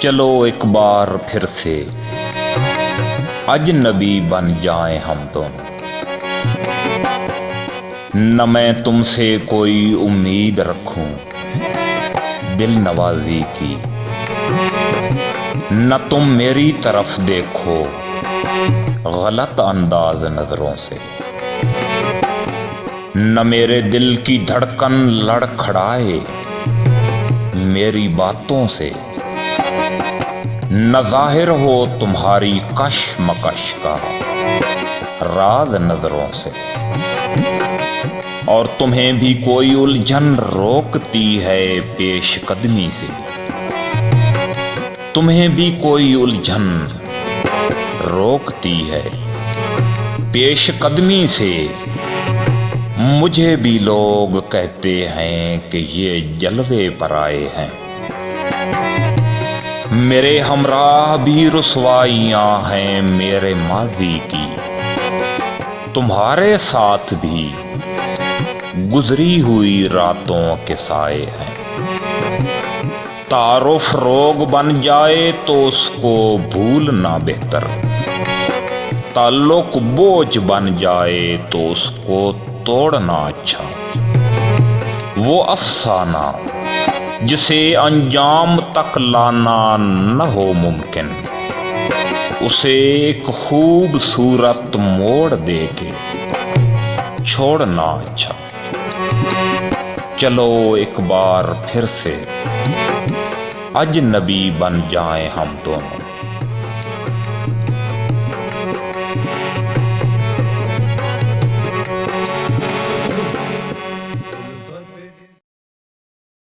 चलो एक बार फिर से अजनबी बन जाएं हम दोनों। न मैं तुमसे कोई उम्मीद रखूं दिल नवाजी की, न तुम मेरी तरफ देखो गलत अंदाज नजरों से। न मेरे दिल की धड़कन लड़खड़ाए मेरी बातों से, न जाहिर हो तुम्हारी कशमकश का राज नजरों से। और तुम्हें भी कोई उलझन रोकती है पेशकदमी से, तुम्हें भी कोई उलझन रोकती है पेशकदमी से। मुझे भी लोग कहते हैं कि ये जलवे पर आए हैं, मेरे हमराह भी रुसवाइयां हैं मेरे माजी की। तुम्हारे साथ भी गुजरी हुई रातों के साए हैं। तारुफ रोग बन जाए तो उसको भूलना बेहतर, ताल्लुक बोझ बन जाए तो उसको तोड़ना अच्छा। वो अफसाना जिसे अंजाम तक लाना न हो मुमकिन, उसे एक खूबसूरत मोड़ देके छोड़ना अच्छा। चलो एक बार फिर से अजनबी बन जाएं हम दोनों।